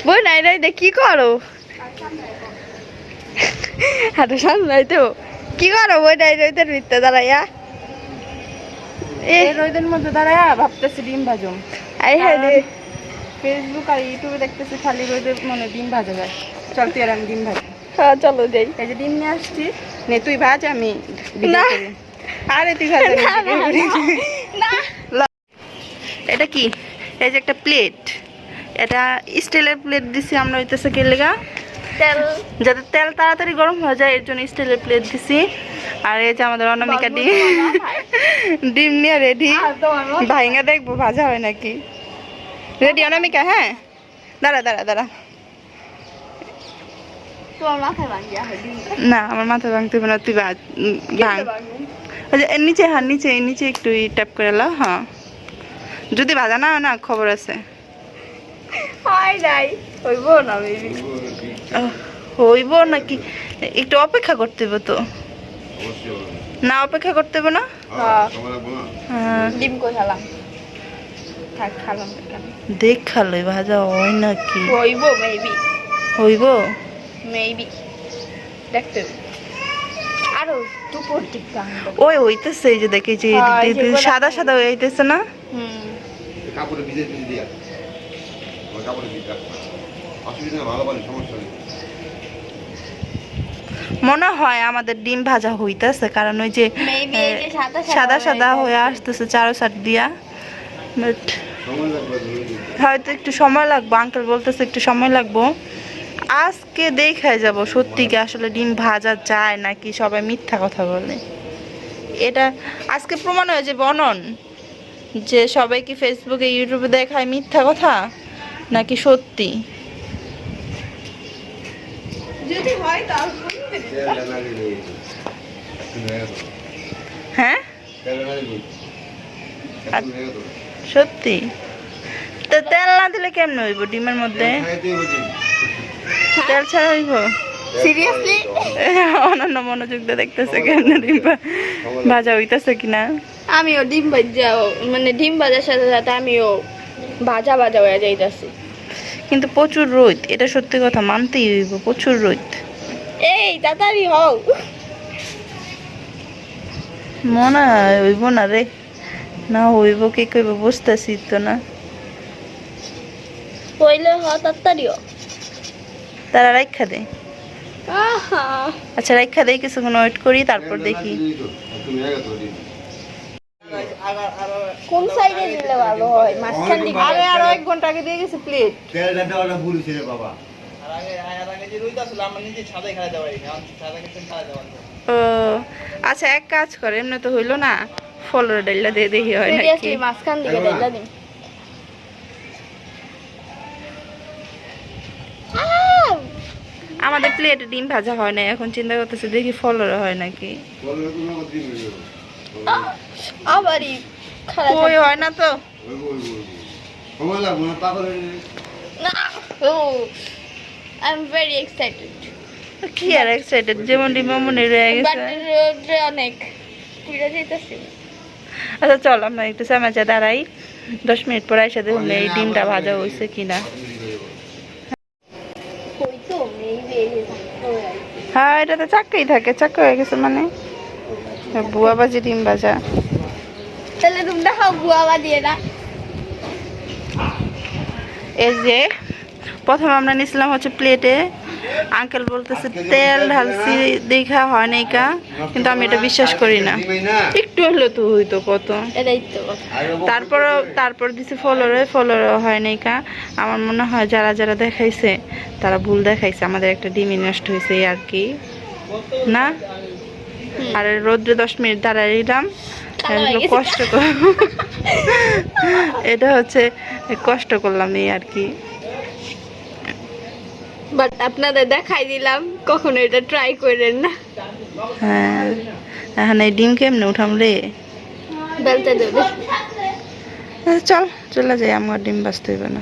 বই নাই রাইতে কি করো? হাঁটু সামলাইতো কি করো বই নাই রাইতে ভিতরে দাঁড়াইয়া? এই রোদের মধ্যে দাঁড়ায়া ভাবতেছি ডিম ভাজুম। আই হাই রে, ফেসবুক আর ইউটিউবে দেখতেছি খালি রোদের মনে ডিম ভাজা যায়। চল তুই আর আমি ডিম ভাজি। হ্যাঁ চলো যাই। এই যে ডিম নিয়ে আসছি, নে তুই ভাজ আমি ভিডিও না। করি। আরে তুই ভাজ আমি না, ভিডিও করি। না। এটা কি? এই যে একটা প্লেট, এটা স্টিলের প্লেট দিছি আমরা হইতেছে কি লেগা তেল, যাতে তেল তাড়াতাড়ি গরম হয়ে যায় এর জন্য স্টিলের প্লেট দিছি। আর এই যে আমাদের অনামিকা ডিম নিয়ে রেডি, ভাইঙ্গা দেখবো ভাজা হয় নাকি। রেডি অনামিকা? হ্যাঁ দাঁড়া দাঁড়া দাঁড়া, তোমার মাথায় ভাঙিয়া হয় ডিম। না আমার মাথা ভাঙতে হবে না, তুই ভাঙ। এর নিচে, হ্যাঁ নিচে নিচে একটু ট্যাপ করে লাও। হ্যাঁ যদি ভাজা না হয় না খবর আছে। হয় নাই হইব না বেবি, হইব নাকি একটু অপেক্ষা করতে হবে তো। না অপেক্ষা করতে হবে না। হ্যাঁ ডিম কই খালাম, থাক খালাম কেন, দেখ খালো ভাজা হয় নাকি। হইব মেবি, হইব মেবি দেখতে আরো দুপুর দিকটা। ওই হইতেছে, এই যে দেখে যে সাদা সাদা হয়ে হইতেছে না। কাপড়ে ভিজে ভিজে দিয়া কাপড়ে ভিজা অসুবিধা নেই, ভালো পানি সমস্যা নেই। মনে হয় আমাদের ডিম ভাজা হইতেছে, কারণ ওই যে মেবি এই যে সাদা সাদা সাদা হয়ে আসতেছে চারো সাইড দিয়া। বাট সময় লাগবে, হয়তো একটু সময় লাগবে, আঙ্কেল বলতেছে একটু সময় লাগবো। আজকে দেখে যাব সত্যি কি আসলে ডিম ভাজা যায় নাকি সবাই মিথ্যা কথা বলে। এটা আজকে প্রমাণ হয়ে যাবে অনন, যে সবাই কি ফেসবুকে ইউটিউবে দেখায় মিথ্যা কথা নাকি সত্যি। যদি হয় তাহলে হ্যাঁ সত্যি তো তেল না দিলে কেমন হইব ডিমের মধ্যে? তেল ছাড়া হইব? সিরিয়াসলি অনন্য মনোযোগ দিয়ে দেখতেছে কেমন ডিম ভাজা হইতেছে কিনা। আমিও ডিম ভাজা, মানে ডিম ভাজার সাথে সাথে আমিও ভাজা ভাজা হয়ে যাইতাছি। কিন্তু প্রচুর রোদ, এটা সত্যি কথা মানতেই হইব, প্রচুর রোদ। এই তাড়াতাড়ি হও, মনে হয় হইব না রে, না হইব কে কইব বুঝতেছি তো না। হইলে হ তাড়াতাড়ি হও। তারা রাইখা দে। আহা আচ্ছা রাইখা দেই, কিছুক্ষণ ওয়েট করি তারপর দেখি। কোন সাইডে দিলে ভালো হয়? মাঝখান দিকে? আরে আরো 1 ঘন্টা আগে দিয়ে গেছে প্লেট। তেলটা দেওয়াটা ভুল হয়েছে রে বাবা। ও আচ্ছা এক কাজ করে, এমনি তো হইলো না, ফলর ডাইলা দিয়ে দেখি হয় নাকি। সিরিয়াসলি মাঝখান দিকে দিলা দিন। আমাদের প্লেটে ডিম ভাজা হয় না, এখন চিন্তা করতেছে দেখি ফলর হয় নাকি। আবারই খারাপ কই হয় না তো। সময় লাগবে না পাগল। না। ও আই এম ভেরি এক্সাইটেড। কি আর এক্সাইটেড, যেমন ডিম মনে রয়ে বাট গেছে। অনেক পুরা যাইতাছি। আচ্ছা চল আমরা একটু চামাচা দাঁড়াই, 10 মিনিট পর এসে দেখুন এই ডিমটা ভাজা হয়েছে কিনা। কই তো মেবি হ্যাঁ এটা তো চাক্কাই থাকে, চাক্কা হয়ে গেছে মানে বুয়া বাজি ডিম ভাজা। তাহলে তুমি দেখাও বুয়া বাজিয়ে না। এই যে প্রথমে আমরা নিছিলাম হচ্ছে প্লেটে, আঙ্কেল বলতেছে তেল ঢালছি দেখা হয় নাই কা, কিন্তু আমি এটা বিশ্বাস করি না, একটু হলে তো হইতো কত। এটাই তো তারপর দিছে ফলরে হয় নাই কা। আমার মনে হয় যারা যারা দেখাইছে তারা ভুল দেখাইছে, আমাদের একটা ডিমই নষ্ট হয়েছে এই আর কি না। আর রোদ্রে 10 মিনিট দাঁড়াইলাম, কষ্ট কর এটা হচ্ছে কষ্ট করলাম এই আর কি। বাট আপনাদের দেখাই দিলাম, কখনো এটা ট্রাই করেন না। হ্যাঁ এখন এই ডিম কেমনে উঠাম রে? বেলতে দেবে। চল চলে যাই, আমার ডিম বাঁচতে হইবে না।